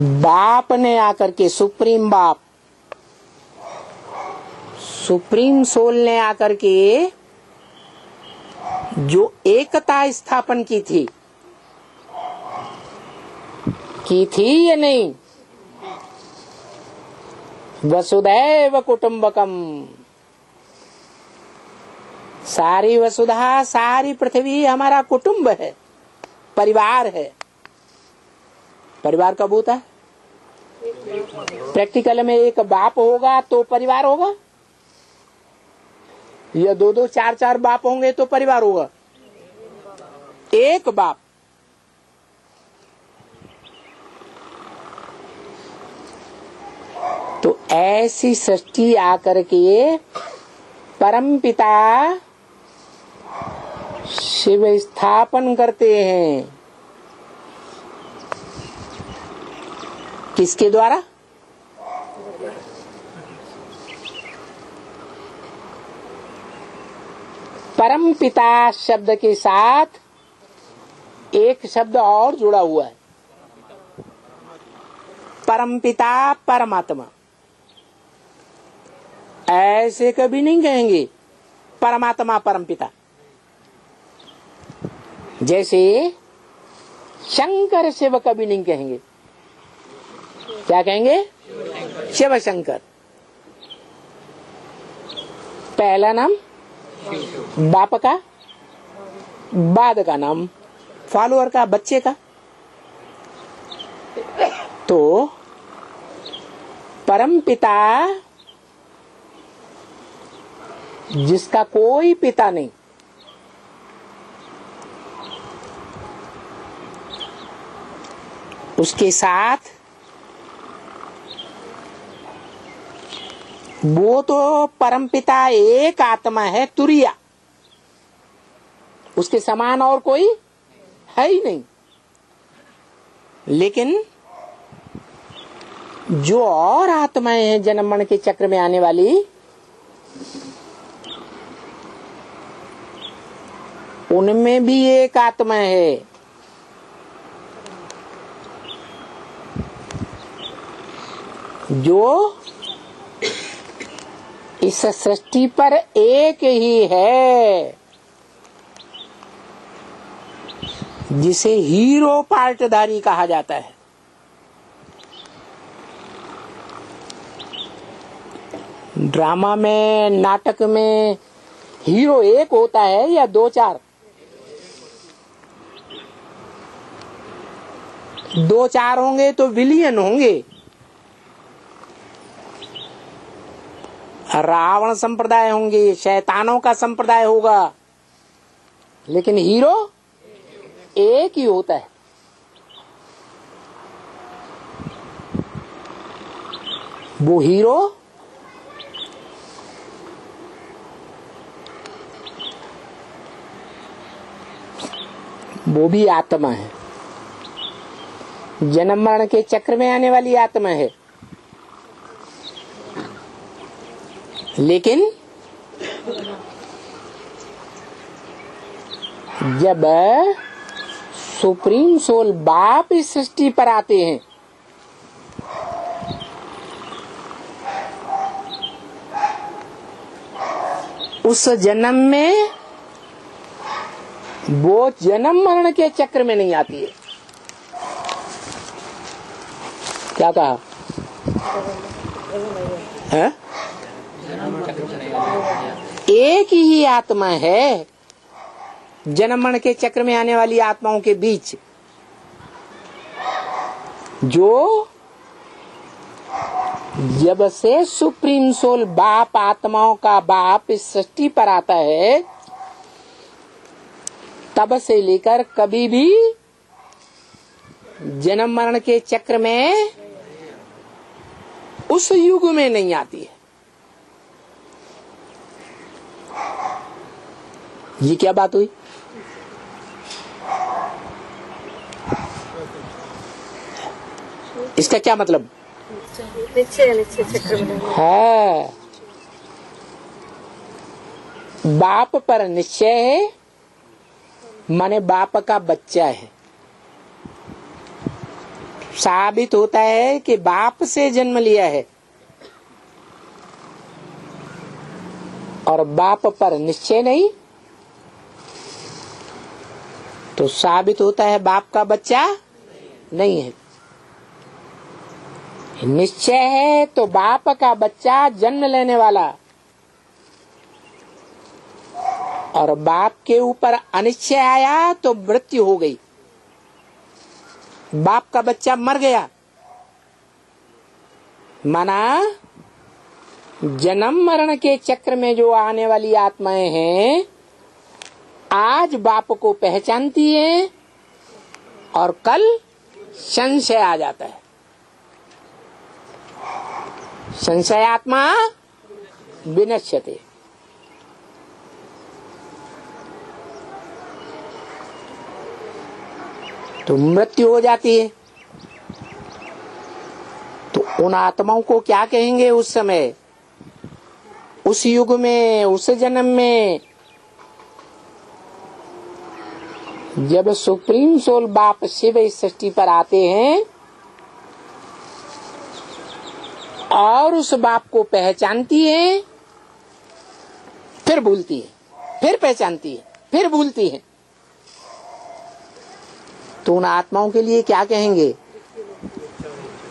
बाप ने आकर के, सुप्रीम बाप, सुप्रीम सोल ने आकर के जो एकता स्थापन की थी या नहीं? वसुधैव कुटुंबकम, सारी वसुधा, सारी पृथ्वी हमारा कुटुंब है, परिवार है। परिवार कब होता है? प्रैक्टिकल में एक बाप होगा तो परिवार होगा, या दो दो चार चार बाप होंगे तो परिवार होगा? एक बाप। तो ऐसी सृष्टि आकर के परमपिता शिव स्थापन करते हैं। किसके द्वारा? परमपिता शब्द के साथ एक शब्द और जुड़ा हुआ है, परमपिता परमात्मा। ऐसे कभी नहीं कहेंगे परमात्मा परमपिता। जैसे शंकर शिव कभी नहीं कहेंगे। क्या कहेंगे? शिव शंकर। पहला नाम बाप का, बाद का नाम फॉलोअर का, बच्चे का। तो परम पिता जिसका कोई पिता नहीं, उसके साथ वो तो परमपिता एक आत्मा है, तुरिया, उसके समान और कोई है ही नहीं। लेकिन जो और आत्माएं हैं जन्म मरण के चक्र में आने वाली, उनमें भी एक आत्मा है। जो इस सृष्टि पर एक ही है, जिसे हीरो पार्टधारी कहा जाता है। ड्रामा में, नाटक में हीरो एक होता है या दो चार? दो चार होंगे तो विलियन होंगे। रावण संप्रदाय होंगे, शैतानों का संप्रदाय होगा, लेकिन हीरो एक ही होता है। वो हीरो वो भी आत्मा है, जन्म मरण के चक्र में आने वाली आत्मा है। लेकिन जब सुप्रीम सोल बाप इस सृष्टि पर आते हैं, उस जन्म में वो जन्म मरण के चक्र में नहीं आती है। क्या कहा है? एक ही आत्मा है जन्म मरण के चक्र में आने वाली आत्माओं के बीच, जो जब से सुप्रीम सोल बाप, आत्माओं का बाप इस सृष्टि पर आता है, तब से लेकर कभी भी जन्म मरण के चक्र में उस युग में नहीं आती है। ये क्या बात हुई? इसका क्या मतलब है? बाप पर निश्चय है, माने बाप का बच्चा है। साबित होता है कि बाप से जन्म लिया है और बाप पर निश्चय नहीं, तो साबित होता है बाप का बच्चा नहीं है। निश्चय है तो बाप का बच्चा जन्म लेने वाला, और बाप के ऊपर अनिश्चय आया तो मृत्यु हो गई, बाप का बच्चा मर गया। माना जन्म मरण के चक्र में जो आने वाली आत्माएं हैं, आज बाप को पहचानती हैं और कल संशय आ जाता है। संशय आत्मा विनश्यते। तो मृत्यु हो जाती है। तो उन आत्माओं को क्या कहेंगे उस समय, उस युग में, उस जन्म में, जब सुप्रीम सोल बाप शिव इस सृष्टि पर आते हैं और उस बाप को पहचानती है, फिर भूलती है, फिर पहचानती है, फिर भूलती है, तो उन आत्माओं के लिए क्या कहेंगे?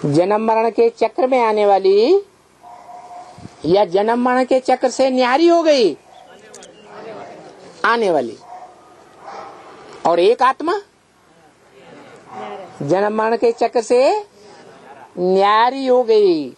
जन्म मरण के चक्र में आने वाली या जन्म मरण के चक्र से न्यारी हो गई, आने वाली। और एक आत्मा जन्म मरण के चक्र से न्यारी हो गई,